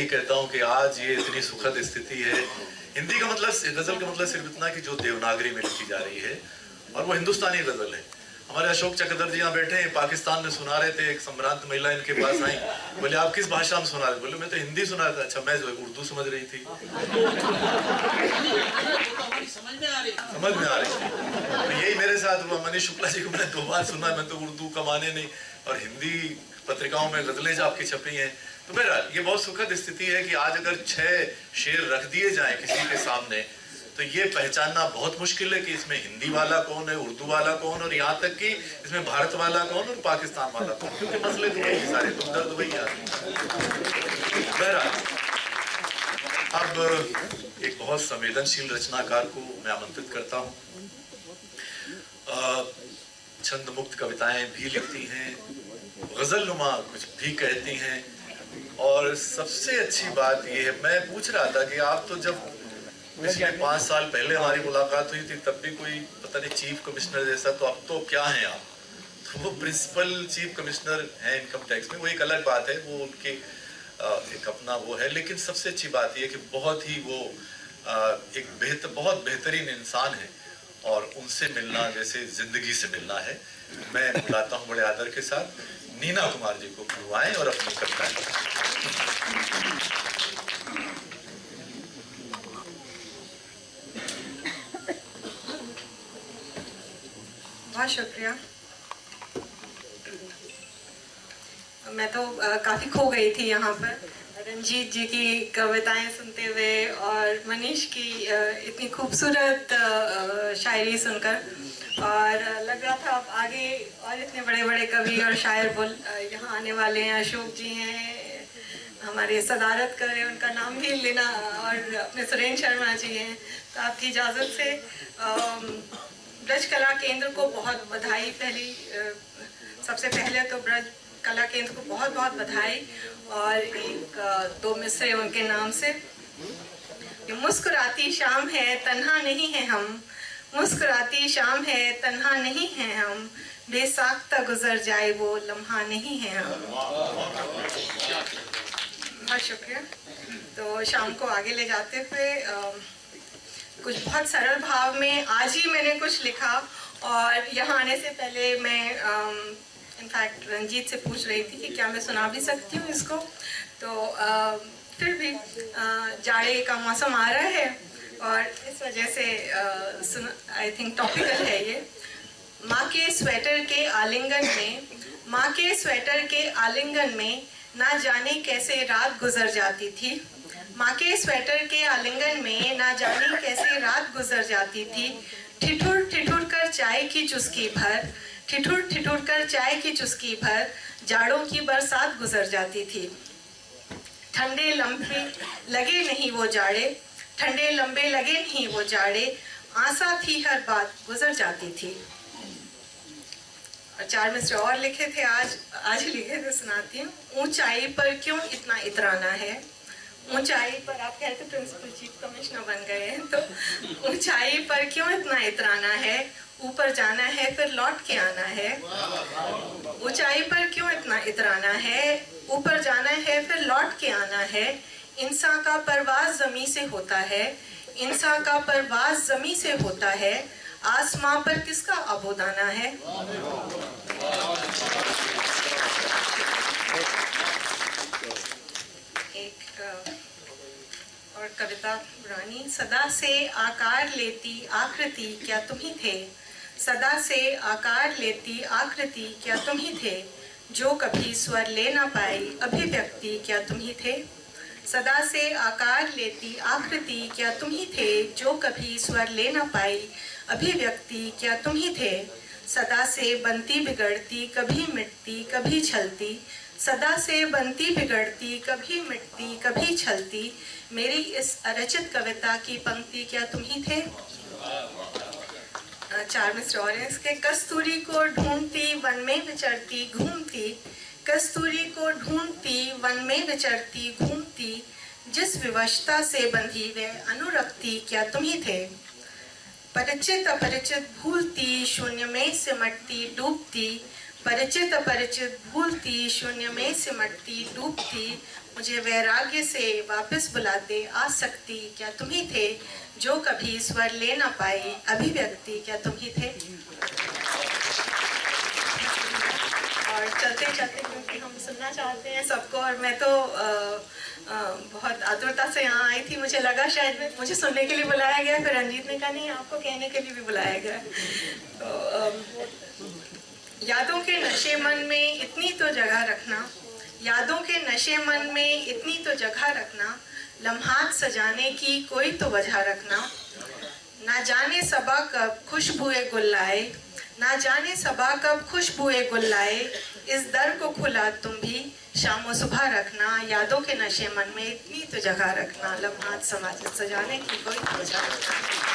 कहता हूँ कि आज ये इतनी सुखद स्थिति है। हिंदी का मतलब, गजल का मतलब सिर्फ इतना कि जो देवनागरी में लिखी जा रही है और वो हिंदुस्तानी गजल है। हमारे अशोक चक्रधर जी यहाँ बैठे हैं, पाकिस्तान में सुना रहे थे, एक संभ्रांत महिला इनके पास आई, बोले आप किस भाषा में सुना रहे? बोले मैं तो हिंदी सुना रहा था। अच्छा, मैं जो उर्दू समझ रही थी। समझ में आ रही थी। तो यही मेरे साथ हुआ। मनीष शुक्ला जी को मैंने 2 बार सुना, मैं तो उर्दू कमाने नहीं, और हिंदी पत्रिकाओं में गजलें जो आपकी छपी हैं। तो बहरहाल ये बहुत सुखद स्थिति है कि आज अगर 6 शेर रख दिए जाए किसी के सामने तो ये पहचानना बहुत मुश्किल है कि इसमें हिंदी वाला कौन है, उर्दू वाला कौन, और यहाँ तक कि इसमें भारत वाला कौन और पाकिस्तान वाला कौन, क्योंकि मसले तो वही सारे, तो दर्द वही आते। बहरहाल अब एक बहुत संवेदनशील रचनाकार को मैं आमंत्रित करता हूँ। छंद मुक्त कविताएं भी लिखती हैं, गजल नुमा कुछ भी कहती हैं, और सबसे अच्छी बात यह है, मैं पूछ रहा था कि आप तो जब पिछले 5 साल पहले हमारी मुलाकात हुई थी तब भी कोई पता नहीं चीफ कमिश्नर जैसा, तो अब तो क्या हैं आप? तो वो प्रिंसिपल चीफ कमिश्नर हैं इनकम टैक्स में, वो एक अलग बात है, वो उनके एक अपना वो है। लेकिन सबसे अच्छी बात यह कि बहुत ही वो एक बहुत बेहतरीन इंसान है, और उनसे मिलना जैसे जिंदगी से मिलना है। मैं बुलाता हूँ बड़े आदर के साथ नीना कुमार जी को, बुलवाएं और अपनी कविताएं। बहुत शुक्रिया। मैं तो काफ़ी खो गई थी यहाँ पर रंजीत जी की कविताएं सुनते हुए और मनीष की इतनी खूबसूरत शायरी सुनकर, और लग रहा था अब आगे और इतने बड़े बड़े कवि और शायर यहाँ आने वाले हैं। अशोक जी हैं, हमारे सदारत कर रहे हैं, उनका नाम भी लेना, और अपने सुरेंद्र शर्मा जी हैं। तो आपकी इजाज़त से ब्रज कला केंद्र को बहुत बधाई। सबसे पहले तो ब्रज कला केंद्र को बहुत बहुत बधाई, और एक 2 मिसरे उनके नाम से। ये मुस्कुराती शाम है तन्हा नहीं है हम, मुस्कुराती शाम है तन्हा नहीं है हम, बेसाख्ता गुजर जाए वो लम्हा नहीं है हम। बहुत शुक्रिया। तो शाम को आगे ले जाते हुए कुछ बहुत सरल भाव में आज ही मैंने कुछ लिखा, और यहाँ आने से पहले मैं इनफैक्ट रंजीत से पूछ रही थी कि क्या मैं सुना भी सकती हूँ इसको। तो फिर भी जाड़े का मौसम आ रहा है और इस वजह से आई थिंक टॉपिकल है ये। माँ के स्वेटर के आलिंगन में, माँ के स्वेटर के आलिंगन में ना जाने कैसे रात गुजर जाती थी, माँ के स्वेटर के आलिंगन में ना जाने कैसे रात गुजर जाती थी। ठिठुर ठिठुर कर चाय की चुस्की भर, ठिठुर ठिठुर कर चाय की चुस्की भर, जाड़ों की बरसात गुजर जाती थी। ठंडे लंबे लगे नहीं वो जाड़े, ठंडे लंबे लगे नहीं वो जाड़े, आशा थी हर बात गुजर जाती थी। और 4 मिसरे और लिखे थे, आज ही लिखे थे, सुनाती हूँ। ऊंचाई पर क्यों इतना इतराना है, ऊंचाई पर, आप कहते प्रिंसिपल चीफ कमिश्नर बन गए हैं, तो ऊंचाई पर क्यों इतना इतराना है, ऊपर जाना है फिर लौट के आना है। ऊंचाई पर क्यों इतना इतराना है, ऊपर जाना है फिर लौट के आना है। इंसान का परवाज जमी से होता है, इंसान का परवाज जमी से होता है, आसमां पर किसका आबोदाना है। एक और कविता पुरानी। सदा से आकार लेती आकृति क्या तुम ही थे, सदा से आकार लेती आकृति क्या तुम ही थे, जो कभी स्वर ले ना पाई अभिव्यक्ति क्या तुम ही थे। सदा से आकार लेती आकृति क्या तुम ही थे, जो कभी स्वर ले ना पाई अभिव्यक्ति क्या तुम ही थे। सदा से बनती बिगड़ती कभी मिटती कभी छलती, सदा से बनती बिगड़ती कभी मिटती कभी छलती, मेरी इस अरचित कविता की पंक्ति क्या तुम ही थे। 4 मिसरे और इसके। कस्तूरी को ढूंढती वन में विचरती घूमती, कस्तूरी को ढूंढती वन में विचरती घूमती, जिस विवशता से बंधी वे अनुरक्ति क्या तुम ही थे। परिचित अपरिचित भूलती शून्य में सिमटती डूबती, परिचित अपरिचित भूलती, शून्य में सिमटती डूबती, मुझे वैराग्य से वापस बुलाते आ सकती, क्या तुम ही थे जो कभी स्वर ले न पाई, अभिव्यक्ति क्या तुम ही थे। और चलते चलते क्योंकि हम सुनना चाहते हैं सबको, और मैं तो बहुत आतुरता से यहाँ आई थी, मुझे लगा शायद मुझे सुनने के लिए बुलाया गया, फिर रंजीत ने कहा नहीं आपको कहने के लिए भी बुलाया गया। तो यादों के नशे मन में इतनी तो जगह रखना, यादों के नशे मन में इतनी तो जगह रखना, लम्हात सजाने की कोई तो वजह रखना, ना जाने सबा कब खुशबुए गुल लाए, ना जाने सबा कब खुशबुए गुल लाए, इस दर को खुला तुम भी शाम सुबह रखना, यादों के नशे मन में इतनी तो जगह रखना, लम्हात समाज सजाने की कोई तो वजह रखना।